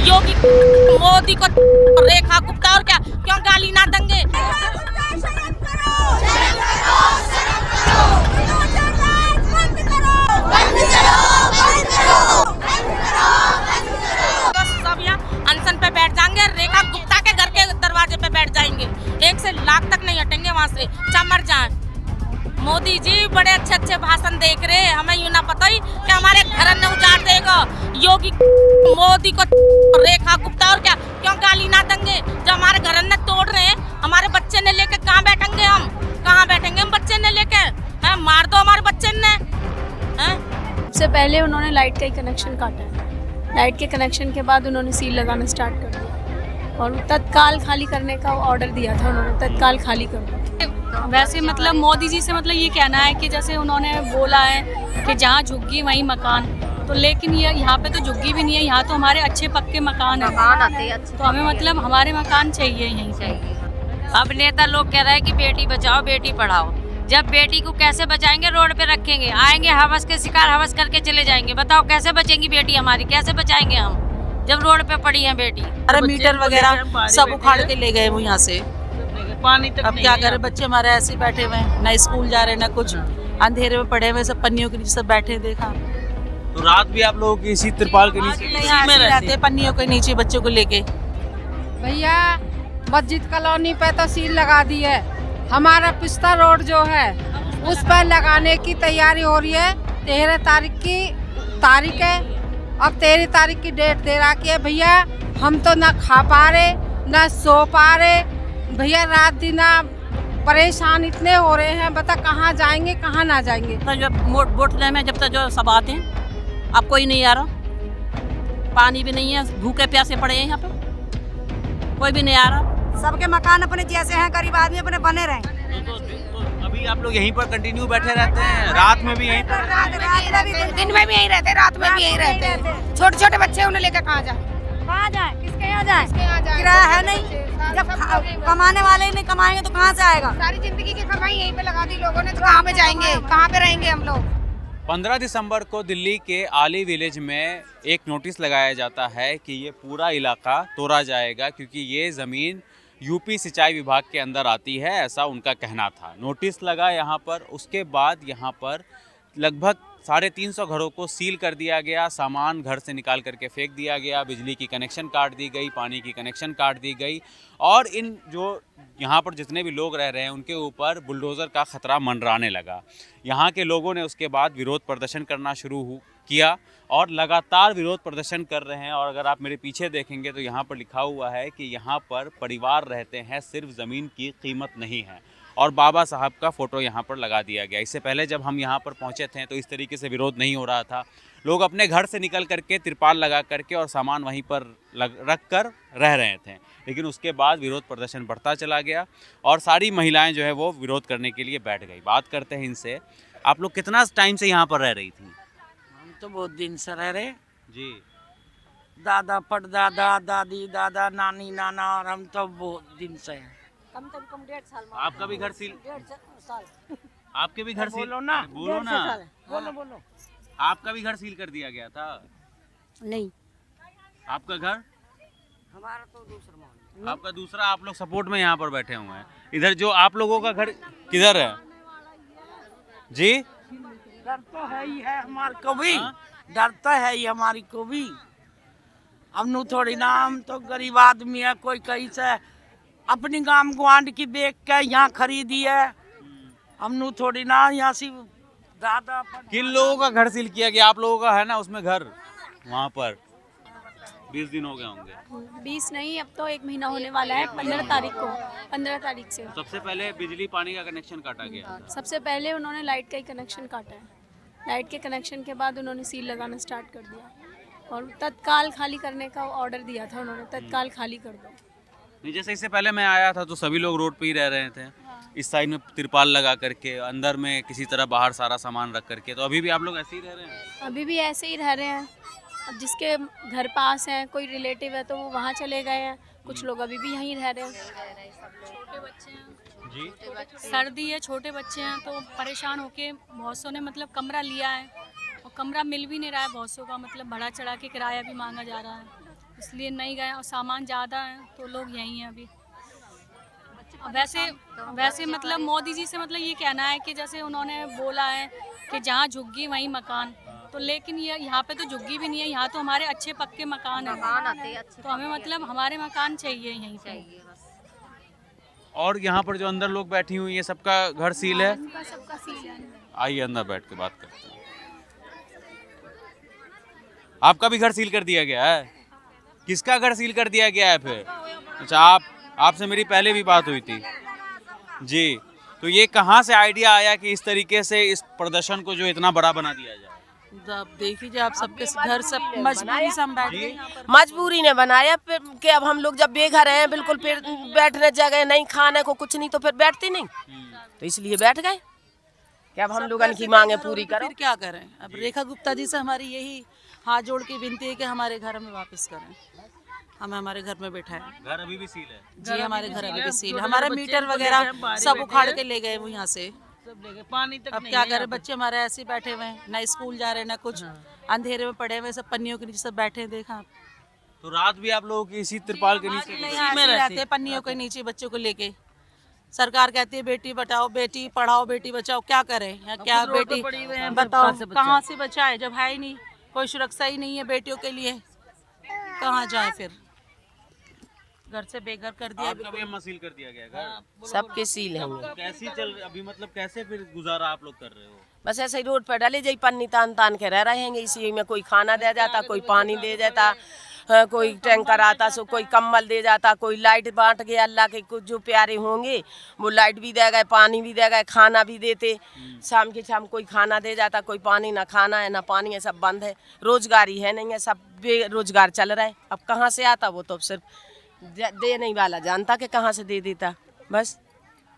योगी मोदी को रेखा गुप्ता और क्या क्यों गाली ना देंगे। सब यहाँ अनशन पे बैठ जाएंगे, रेखा गुप्ता के घर के दरवाजे पे बैठ जाएंगे, 1 से लाख तक नहीं हटेंगे वहाँ से, मर जाए। मोदी जी बड़े अच्छे अच्छे भाषण देख रहे हैं, हमें यूँ ना पता ही कि हमारे घर न उजाड़ देगा। योगी मोदी को रेखा गुप्ता और क्या क्यों गाली ना देंगे। जो हमारे घर न तोड़ रहे हैं, हमारे बच्चे ने लेके कहाँ बैठेंगे हम, कहाँ बैठेंगे हम बच्चे ने लेके। मार दो हमारे बच्चे ने। सबसे पहले उन्होंने लाइट का ही कनेक्शन काटा है, लाइट के कनेक्शन के बाद उन्होंने सील लगाना स्टार्ट कर दिया और तत्काल खाली करने का ऑर्डर दिया था उन्होंने, तत्काल खाली कर दो। वैसे मतलब मोदी जी से मतलब ये कहना है कि जैसे उन्होंने बोला है कि जहाँ झुग्गी वहीं मकान, तो लेकिन ये यहाँ पे तो झुग्गी भी नहीं है, यहाँ तो हमारे अच्छे पक्के मकान है, तो हमें मतलब हमारे मकान चाहिए यहीं चाहिए। अब नेता लोग कह रहे हैं कि बेटी बचाओ बेटी पढ़ाओ, जब बेटी को कैसे बचाएंगे, रोड पे रखेंगे, आएंगे हवस के शिकार हवस करके चले जाएंगे। बताओ कैसे बचेंगी बेटी हमारी, कैसे बचाएंगे हम जब रोड पे पड़ी है बेटी। अरे मीटर वगैरह सब उखाड़ के ले गए वो यहाँ से, पानी तक। अब क्या करें, बच्चे हमारे ऐसे ही बैठे हुए हैं, ना स्कूल जा रहे ना कुछ, अंधेरे में पड़े हुए सब पन्नियों के नीचे सब बैठे। देखा तो रात भी आप लोगों की इसी तिरपाल के नीचे में रहते, पन्नियों के नीचे बच्चों को लेके। भैया मस्जिद कॉलोनी पे तो सील लगा दी है, हमारा पिस्ता रोड जो है उस पर लगाने की तैयारी हो रही है। 13 तारीख की तारीख है, अब 13 तारीख की डेट दे रखी है। भैया हम तो ना खा पा रहे ना सो पा रहे भैया, रात दिन परेशान इतने हो रहे हैं, बता कहाँ जाएंगे कहाँ ना जाएंगे। तो जब वोट लेने में जब तक जो सब आते हैं, अब कोई नहीं आ रहा, पानी भी नहीं है, भूखे प्यासे पड़े हैं यहाँ पे, कोई भी नहीं आ रहा। सबके मकान अपने जैसे हैं, गरीब आदमी अपने बने रहे। तो अभी आप लोग यहीं पर कंटिन्यू बैठे रहते हैं, रात में भी यहीं पर? दिन में भी यहीं रहते, रात में भी यहीं रहते। छोटे छोटे बच्चे उन्हें लेकर कहाँ जाए, किसके यहाँ जाए, किराया है नहीं। जब कमाने वाले ही नहीं कमाएंगे तो कहाँ से आएगा। सारी जिंदगी की कमाई यहीं पे लगा दी लोगों ने, तो कहाँ पे जाएंगे, कहाँ पे रहेंगे हम लोग। 15 दिसंबर को दिल्ली के आली विलेज में एक नोटिस लगाया जाता है कि ये पूरा इलाका तोड़ा जाएगा, क्योंकि ये ज़मीन यूपी सिंचाई विभाग के अंदर आती है, ऐसा उनका कहना था। नोटिस लगा यहाँ पर, उसके बाद यहाँ पर लगभग 350 घरों को सील कर दिया गया, सामान घर से निकाल करके फेंक दिया गया, बिजली की कनेक्शन काट दी गई, पानी की कनेक्शन काट दी गई, और इन जो यहाँ पर जितने भी लोग रह रहे हैं उनके ऊपर बुलडोज़र का खतरा मंडराने लगा। यहाँ के लोगों ने उसके बाद विरोध प्रदर्शन करना शुरू किया और लगातार विरोध प्रदर्शन कर रहे हैं। और अगर आप मेरे पीछे देखेंगे तो यहाँ पर लिखा हुआ है कि यहाँ पर परिवार रहते हैं, सिर्फ ज़मीन की कीमत नहीं है, और बाबा साहब का फ़ोटो यहाँ पर लगा दिया गया। इससे पहले जब हम यहाँ पर पहुँचे थे तो इस तरीके से विरोध नहीं हो रहा था, लोग अपने घर से निकल करके तिरपाल लगा करके और सामान वहीं पर रख कर रह रहे थे। लेकिन उसके बाद विरोध प्रदर्शन बढ़ता चला गया और सारी महिलाएं जो है वो विरोध करने के लिए बैठ गई। बात करते हैं इनसे, आप लोग कितना टाइम से यहाँ पर रह रही थी? हम तो बहुत दिन से रह रहे जी। दादा परदादा दादी दादा नानी नाना, और हम तो बहुत दिन से हैं। कम 1.5 साल। आपका भी घर सील? 1.5 साल। आपके भी घर सील? बोलो ना, बोलो ना, बोलो। आपका भी घर सील कर दिया गया था? नहीं, आपका घर? हमारा तो दूसरा मोहल्ला। आपका दूसरा, आप लोग सपोर्ट में यहाँ पर बैठे हुए हैं। इधर जो आप लोगों का घर किधर है जी? डर तो है ही है हमारे को भी, डर तो है ही हमारी को भी। हम नु थोड़ी ना, हम तो गरीब आदमी है, कोई कहीं से अपनी गांव गुआंढ की बेच के यहाँ खरीदी है, हम नु थोड़ी ना यहाँ से दादा। किन लोगों का घर सील किया गया? आप लोगों का है ना उसमें घर, वहाँ पर 20 दिन हो गए होंगे। 20 नहीं, अब तो 1 महीना होने वाला है। 15 तारीख को, 15 तारीख से सबसे पहले बिजली पानी का कनेक्शन काटा गया। सबसे पहले उन्होंने लाइट का ही कनेक्शन काटा है, लाइट के कनेक्शन के बाद उन्होंने सील लगाना स्टार्ट कर दिया और तत्काल खाली करने का ऑर्डर दिया था उन्होंने, तत्काल खाली कर दो। नहीं, जैसे इससे पहले मैं आया था तो सभी लोग रोड पे ही रह रहे थे, इस साइड में तिरपाल लगा करके, अंदर में किसी तरह बाहर सारा सामान रख करके। तो अभी भी आप लोग ऐसे ही रह रहे हैं? अभी भी ऐसे ही रह रहे हैं। अब जिसके घर पास है, कोई रिलेटिव है तो वो वहाँ चले गए हैं, कुछ लोग अभी भी यहीं रह रहे हैं। छोटे बच्चे हैं जी, सर्दी है, छोटे बच्चे हैं, तो परेशान होके बहुत सौ ने मतलब कमरा लिया है और कमरा मिल भी नहीं रहा है बहुत सौ का, मतलब बढ़ा चढ़ा के किराया भी मांगा जा रहा है। इसलिए नहीं गए, और सामान ज़्यादा है तो लोग यहीं हैं अभी। वैसे मतलब मोदी जी से मतलब ये कहना है कि जैसे उन्होंने बोला है कि जहाँ झुग्गी वहीं मकान, तो लेकिन ये यहाँ पे तो झुग्गी भी नहीं है, यहाँ तो हमारे अच्छे पक्के मकान हैं, तो हमें मतलब हमारे मकान चाहिए यहीं पे। और यहाँ पर जो अंदर लोग बैठी हुई है सबका घर सील है? सबका सील है। आइए अंदर बैठ के बात करते हैं। आपका भी घर सील कर दिया गया है? किसका घर सील कर दिया गया है फिर? अच्छा, आपसे मेरी पहले भी बात हुई थी जी। तो ये कहाँ से आइडिया आया कि इस तरीके से इस प्रदर्शन को जो इतना बड़ा बना दिया जाए? अब देख लीजिए आप, सबके घर सब मजबूरी से हम बैठ गए यहाँ पर। मजबूरी ने बनाया फिर कि अब हम लोग जब बेघर हैं, बिल्कुल फिर बैठने जगह नहीं, खाने को कुछ नहीं, तो फिर बैठते नहीं, तो इसलिए बैठ गए कि अब हम लोग की मांगे पूरी करो। फिर क्या करें? अब रेखा गुप्ता जी से हमारी यही हाथ जोड़ के विनती है कि हमारे घर हमें वापस करें, हमें हमारे घर में बैठाएं। घर अभी भी सील है जी, हमारे घर अभी भी सील है। हमारा मीटर वगैरह सब उखाड़ के ले गए वो यहाँ से, पानी तक अब क्या करें? बच्चे हमारे ऐसे बैठे हुए हैं, ना स्कूल जा रहे हैं ना कुछ, अंधेरे में पड़े हुए, सब पन्नियों के नीचे सब बैठे हैं। देखा तो रात भी आप लोगों की इसी तिरपाल के नीचे? नहीं में रहते हैं, पन्नियों के नीचे बच्चों को लेके। सरकार कहती है बेटी बचाओ, बेटी पढ़ाओ, बेटी बचाओ, क्या करें? क्या बेटी बताओ कहाँ से बचाए जब है ही नहीं, कोई सुरक्षा ही नहीं है बेटियों के लिए, कहाँ जाए? फिर घर से बेघर कर दिया। आपका भी अम्मा सील कर दिया गया घर? सबके सील हैं। कैसी चल अभी मतलब कैसे फिर गुजारा आप लोग कर रहे हो? बस ऐसे ही रोड पर डाले जाई, पन्नी तान तान के रह रहे हैं। इसी में कोई खाना दे जाता, कोई पानी दे जाता, कोई टैंकर आता, सो कोई कंबल दे जाता, कोई लाइट बांट गया। अल्लाह के कुछ जो प्यारे होंगे वो लाइट भी दे गए, पानी भी दे गए, खाना भी देते। शाम के शाम कोई खाना दे जाता, कोई पानी, ना खाना है ना पानी है, सब बंद है। रोजगारी है नहीं है, सब बेरोजगार चल रहा है। अब कहाँ से आता वो तो सिर्फ देने वाला जानता कि कहाँ से दे देता बस।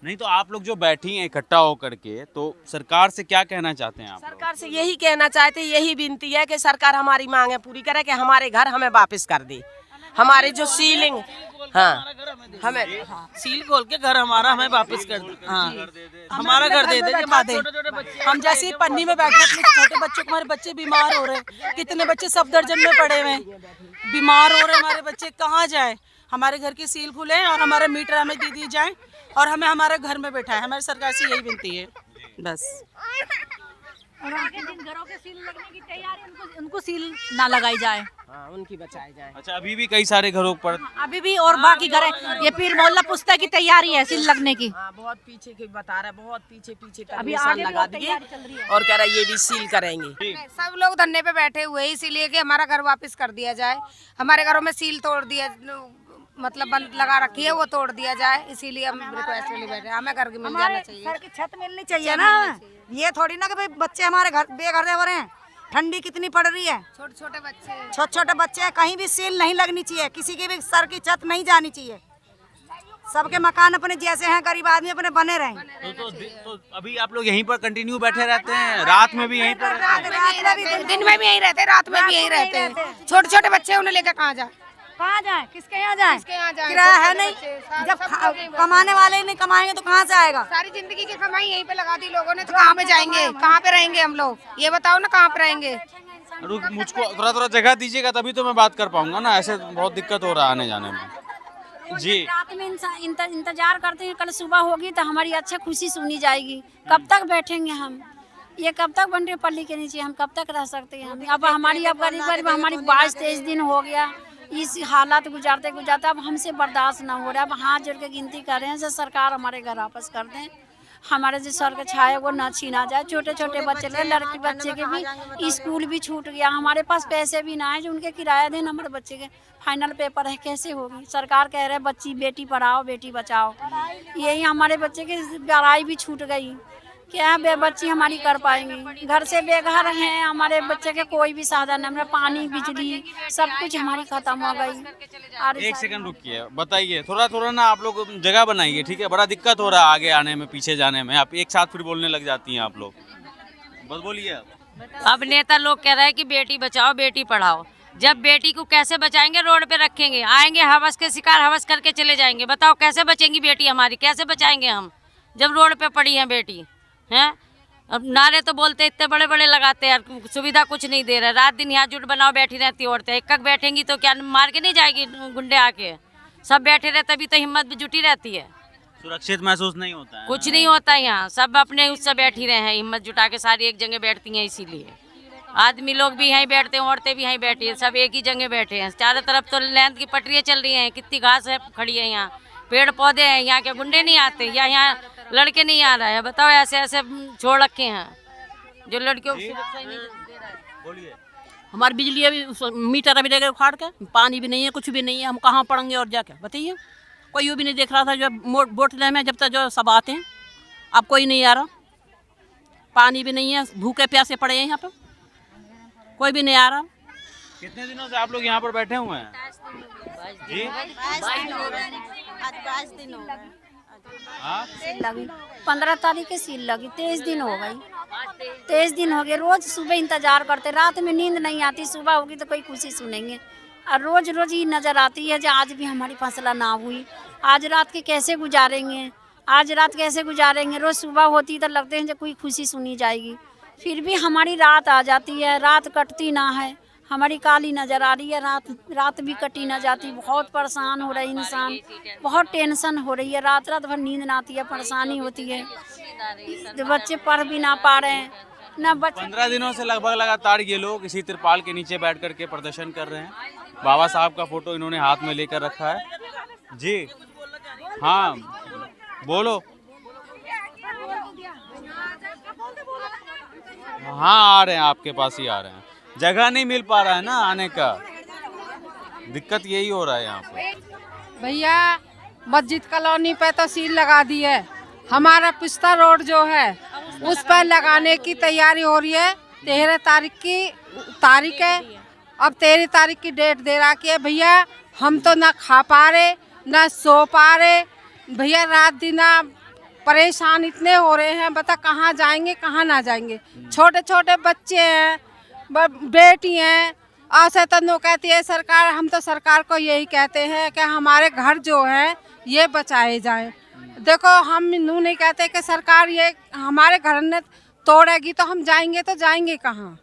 नहीं तो आप लोग जो बैठी हैं इकट्ठा होकर के, तो सरकार से क्या कहना चाहते हैं आप लोग? सरकार से यही कहना चाहते, यही विनती है कि सरकार हमारी मांगे पूरी करे, कि हमारे घर हमें वापस कर दे। हमारे जो सीलिंग, हाँ हमें सील खोल के घर हमारा हमें वापस कर दे। हाँ, हमारा घर दे दे। हम जैसे पन्नी में बैठे, अपने छोटे बच्चों को, हमारे बच्चे बीमार हो रहे हैं, कितने बच्चे सफदरजंग में पड़े हुए हैं, बीमार हो रहे हैं हमारे बच्चे, कहाँ जाए? हमारे घर की सील खुले और हमारे मीटर हमें दे दी जाए और हमें हमारे घर में बैठाए। हमारी सरकार से यही विनती है बस। और आगे जिन घरों के सील लगने की तैयारी, उनको सील ना लगाई जाए, हाँ उनकी बचाई जाए। अच्छा, अभी भी कई सारे घरों पर अभी भी, और बाकी घर है। ये पीर मोहल्ला पुस्ता की तैयारी है सील लगने की। हाँ, बहुत पीछे के बता रहा है, बहुत पीछे तक अभी निशान आगे भी लगा और दिए तैयारी चल रही है। और कह रहा है ये भी सील करेंगे। सब लोग धरने पे बैठे हुए हैं, इसीलिए कि हमारा घर वापस कर दिया जाए। हमारे घरों में सील तोड़ दिया, मतलब बंद लगा रखी है, वो तोड़ दिया जाए, इसीलिए हम रिक्वेस्ट के लिए बैठे हैं। हमें घर की मिल जाना चाहिए, घर की छत मिलनी चाहिए ना। ये थोड़ी ना कि भाई बच्चे हमारे घर बेघर हो रहे हैं, ठंडी कितनी पड़ रही है, छोटे छोटे बच्चे हैं, कहीं भी सील नहीं लगनी चाहिए, किसी की भी सर की छत नहीं जानी चाहिए। सबके मकान अपने जैसे हैं, गरीब आदमी अपने बने रहें। तो अभी आप लोग यहीं पर कंटिन्यू बैठे रहते हैं? रात में भी यहीं पर रहते हैं? दिन में भी यहीं रहते हैं, रात में भी यहीं रहते हैं। छोटे छोटे बच्चे उन्हें लेकर कहाँ जाए? कहाँ जाए? किसके यहाँ जाए? किराया किराया है नहीं, जब कमाने वाले ही नहीं कमाएंगे तो कहाँ से आएगा? सारी जिंदगी की कमाई यहीं पे लगा दी लोगों ने, तो कहाँ पे जाएंगे? कहाँ पे रहेंगे हम लोग? ये बताओ ना, कहाँ पे रहेंगे? मुझको थोड़ा जगह दीजिएगा तभी तो मैं बात कर पाऊंगा ना, ऐसे बहुत दिक्कत हो रहा है आने जाने में जी। रात में इंतजार करते हैं, कल सुबह होगी तो हमारी अच्छा खुशी सुनी जाएगी। कब तक बैठेंगे हम? ये कब तक बंटे पल्ली के नीचे हम कब तक रह सकते हैं? हम अब हमारी, अब गरीब हमारी 22-23 दिन हो गया इस हालात गुजारते गुजारते, अब हमसे बर्दाश्त ना हो रहा। अब हाथ जोड़ के गिनती कर रहे हैं कि सरकार हमारे घर वापस कर दें, हमारे जो सर का छाया वो ना छीना जाए। छोटे छोटे बच्चे, लड़की बच्चे के भी स्कूल भी छूट गया, हमारे पास पैसे भी ना है जो उनके किराया दें। हमारे बच्चे के फाइनल पेपर है, कैसे होगी? सरकार कह रहे हैं बच्ची बेटी पढ़ाओ बेटी बचाओ, यही हमारे बच्चे की पढ़ाई भी छूट गई। क्या बच्ची हमारी कर पाएंगी? घर से बेघर हैं, हमारे बच्चे के कोई भी साधन नहीं, पानी बिजली सब कुछ हमारी खत्म हो गई। एक सेकंड रुकिए, बताइए थोड़ा ना, आप लोग जगह बनाइए, ठीक है? बड़ा दिक्कत हो रहा है आगे आने में, पीछे जाने में। आप एक साथ फिर बोलने लग जाती हैं आप लोग, बस बोलिए आप। अब नेता लोग कह रहे हैं कि बेटी बचाओ बेटी पढ़ाओ, जब बेटी को कैसे बचाएंगे? रोड पे रखेंगे, आएंगे हवस के शिकार, हवस करके चले जाएंगे। बताओ कैसे बचेंगी बेटी हमारी? कैसे बचाएंगे हम जब रोड पे पड़ी है बेटी? हैं अब नारे तो बोलते इतने बड़े बड़े लगाते हैं, सुविधा कुछ नहीं दे रहा। रात दिन यहाँ जुट बनाओ बैठी रहती औरतें, एक बैठेंगी तो क्या मार के नहीं जाएगी गुंडे आके? सब बैठे रहते तभी तो हिम्मत भी जुटी रहती है। सुरक्षित महसूस नहीं होता है? कुछ नहीं होता यहाँ, सब अपने उससे बैठी रहे हैं, हिम्मत जुटा के सारी एक जगह बैठती हैं। इसीलिए आदमी लोग भी यहीं बैठते हैं, औरतें भी यहीं बैठी हैं, सब एक ही जगह बैठे हैं। चारों तरफ तो लेंथ की पटरियाँ चल रही हैं, कितनी घास है खड़ी है, यहाँ पेड़ पौधे हैं। यहाँ के गुंडे नहीं आते या यहाँ लड़के नहीं आ रहा है? बताओ, ऐसे ऐसे छोड़ रखे हैं जो लड़कियों को सुरक्षा ही नहीं दे रहा है। बोलिए। हमारी बिजली अभी मीटर अभी देकर उखाड़ के, पानी भी नहीं है, कुछ भी नहीं है, हम कहाँ पढ़ेंगे और जाके बताइए। कोई भी नहीं देख रहा था जब वोट लेने में, जब तक जो सब आते हैं, अब कोई नहीं आ रहा। पानी भी नहीं है, भूखे प्यासे पड़े हैं यहाँ पे, कोई भी नहीं आ रहा। कितने दिनों से आप लोग यहाँ पर बैठे हुए हैं? जी? 22 दिन हो गए। हाँ? लगी 15 तारीख की सील लगी, 23 दिन हो गई। 23 दिन हो गए। रोज सुबह इंतजार करते, रात में नींद नहीं आती, सुबह होगी तो कोई खुशी सुनेंगे। और रोज रोज ही नजर आती है जो आज भी हमारी फसला ना हुई, आज रात के कैसे गुजारेंगे, आज रात कैसे गुजारेंगे। रोज सुबह होती तो लगते हैं जो कोई खुशी सुनी जाएगी, फिर भी हमारी रात आ जाती है, रात कटती ना है। हमारी काली नज़र आ रही है, रात भी कटी ना जाती। बहुत परेशान हो रहा है इंसान, बहुत टेंशन हो रही है, रात रात भर नींद ना आती है, परेशानी होती है। तो बच्चे पढ़ भी ना पा रहे हैं ना बच्चे। 15 दिनों से लगभग लगातार ये लोग इसी तिरपाल के नीचे बैठ करके प्रदर्शन कर रहे हैं। बाबा साहब का फोटो इन्होंने हाथ में लेकर रखा है। जी हाँ, बोलो। हाँ, आ रहे हैं, आपके पास ही आ रहे हैं। जगह नहीं मिल पा रहा है ना आने का, दिक्कत यही हो रहा है यहाँ पे। भैया मस्जिद कॉलोनी पे तो सील लगा दी है, हमारा पिस्ता रोड जो है उस पर लगाने की तैयारी हो रही है। 13 तारीख है, अब 13 तारीख की डेट दे रखी है। भैया हम तो ना खा पा रहे ना सो पा रहे भैया, रात दिन परेशान इतने हो रहे हैं, बता कहाँ जाएंगे कहाँ ना जाएंगे। छोटे छोटे बच्चे हैं, बेटी हैं, ऐसे तो नो कहती है सरकार। हम तो सरकार को यही कहते हैं कि हमारे घर जो है ये बचाए जाएं। देखो हम नू नहीं कहते कि सरकार ये हमारे घर ने तोड़ेगी तो हम जाएंगे तो जाएंगे कहाँ?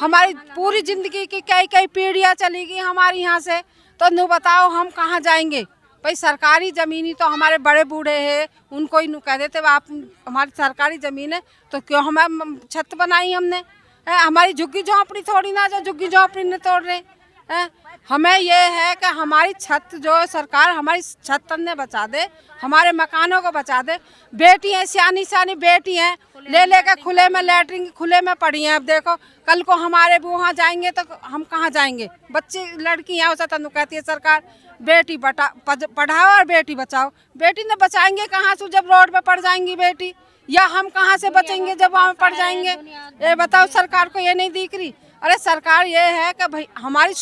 हमारी पूरी जिंदगी की कई कई पीढ़ियाँ चलेगी हमारी यहाँ से, तो नू बताओ हम कहाँ जाएंगे? भाई सरकारी ज़मीनी तो हमारे बड़े बूढ़े हैं, उनको ही नू कह देते आप हमारी सरकारी ज़मीन है तो क्यों हमें छत बनाई हमने? हमारी झुग्गी झोंपड़ी थोड़ी ना जो झुग्गी झोंपड़ी ने तोड़ रहे हैं। हमें ये है कि हमारी छत जो सरकार हमारी छत ने बचा दे, हमारे मकानों को बचा दे। बेटी हैं, सियानी सियानी बेटी हैं, ले लेकर खुले में लैटरिन खुले में पड़ी हैं। अब देखो कल को हमारे वहाँ जाएंगे तो हम कहाँ जाएंगे? बच्चे लड़की हैं, उसे तो कहती है सरकार बेटी पढ़ाओ और बेटी बचाओ। बेटी ने बचाएंगे कहाँ से जब रोड पे पड़ जाएंगी बेटी, या हम कहाँ से बचेंगे जब वहाँ पड़ जाएंगे? ये बताओ, सरकार को ये नहीं दिख रही? अरे सरकार ये है कि भाई हमारी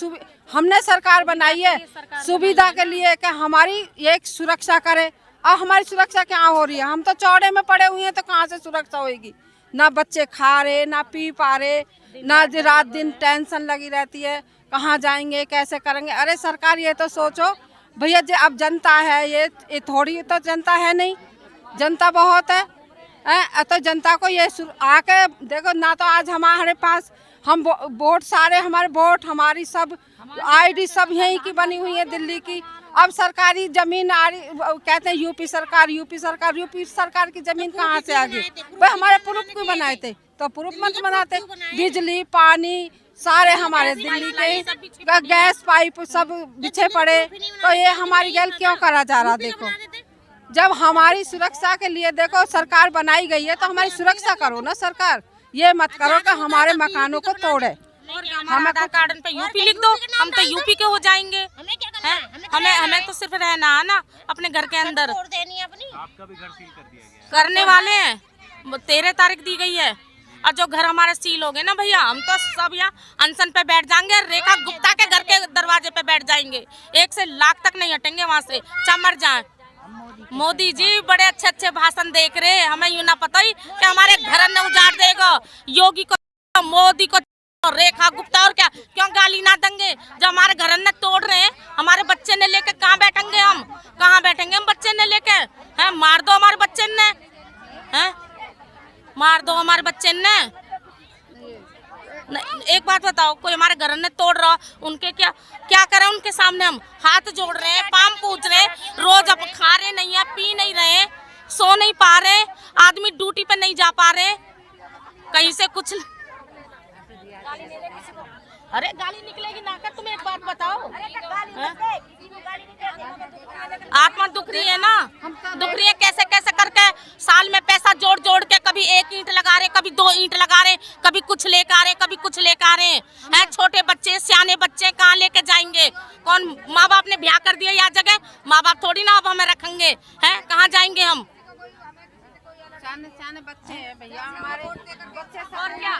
हमने सरकार बनाई है सुविधा के लिए कि हमारी एक सुरक्षा करे, और हमारी सुरक्षा क्या हो रही है? हम तो चौड़े में पड़े हुए हैं, तो कहाँ से सुरक्षा होगी? ना बच्चे खा रहे, ना पी पा रहे, ना रात दिन टेंशन लगी रहती है, कहाँ जाएंगे कैसे करेंगे? अरे सरकार ये तो सोचो भैया, जो अब जनता है ये थोड़ी तो जनता है नहीं, जनता बहुत है। तो जनता को ये आके देखो ना, तो आज हमारे पास हम वोट सारे हमारे वोट हमारी सब आईडी सब यहीं की बनी हुई है दिल्ली की। अब सरकारी जमीन आ रही, कहते हैं यूपी सरकार की जमीन कहाँ से आ गई? भाई हमारे प्रूफ क्यों बनाए थे? तो प्रूफ मत बनाते। बिजली पानी सारे हमारे दिल्ली के, गैस पाइप सब बिछे पड़े, तो ये हमारी गैल क्यों करा जा रहा? देखो जब हमारी सुरक्षा के लिए देखो सरकार बनाई गई है तो हमारी सुरक्षा करो ना सरकार, ये मत करो कि हमारे मकानों को तोड़े। हम आधार कार्ड पे यूपी लिख दो, हम तो यूपी के हो जाएंगे। हमें तो सिर्फ रहना है ना अपने घर के अंदर। आपका भी घर सील कर दिया गया? करने वाले हैं, 13 तारीख दी गई है, और जो घर हमारे सील हो गए ना भैया, हम तो सब यहाँ अनशन पे बैठ जाएंगे, रेखा गुप्ता के घर के दरवाजे पे बैठ जाएंगे, 1 से लाख तक नहीं हटेंगे वहाँ से, चाहे मर जाए। मोदी जी बड़े अच्छे अच्छे भाषण देख रहे हैं, हमें यूँ ना पता ही कि हमारे घर ने उजाड़ देगा। योगी को, मोदी को, रेखा गुप्ता और क्या क्यों गाली ना देंगे? जो हमारे घर ने तोड़ रहे हैं, हमारे बच्चे ने लेके कहाँ बैठेंगे हम? कहाँ बैठेंगे हम बच्चे ने लेके? हैं, मार दो हमारे बच्चे ने। हैं, मार दो हमारे बच्चे ने। एक बात बताओ, कोई हमारे घर ने तोड़ रहा, उनके क्या क्या करें? उनके सामने हम हाथ जोड़ रहे हैं, पाम पूज रहे, रोज अब खा रहे नहीं है, पी नहीं रहे, सो नहीं पा रहे, आदमी ड्यूटी पे नहीं जा पा रहे, कहीं से कुछ। अरे गाली निकलेगी ना कर, तुम एक बात बताओ। आत्मा दुख रही है ना, दुख रही है। कैसे कैसे करके साल में पैसा जोड़ जोड़ के कभी 1 ईंट लगा रहे, कभी 2 ईंट लगा रहे, कभी कुछ लेकर आ रहे, कभी कुछ लेकर आ रहे हैं। छोटे बच्चे सियाने बच्चे कहाँ लेके जाएंगे? कौन माँ बाप ने ब्याह कर दिया या जगह, माँ बाप थोड़ी ना अब हमें रखेंगे, हैं कहाँ जाएंगे हम? बच्चे हैं भैया हमारे, बच्चे और क्या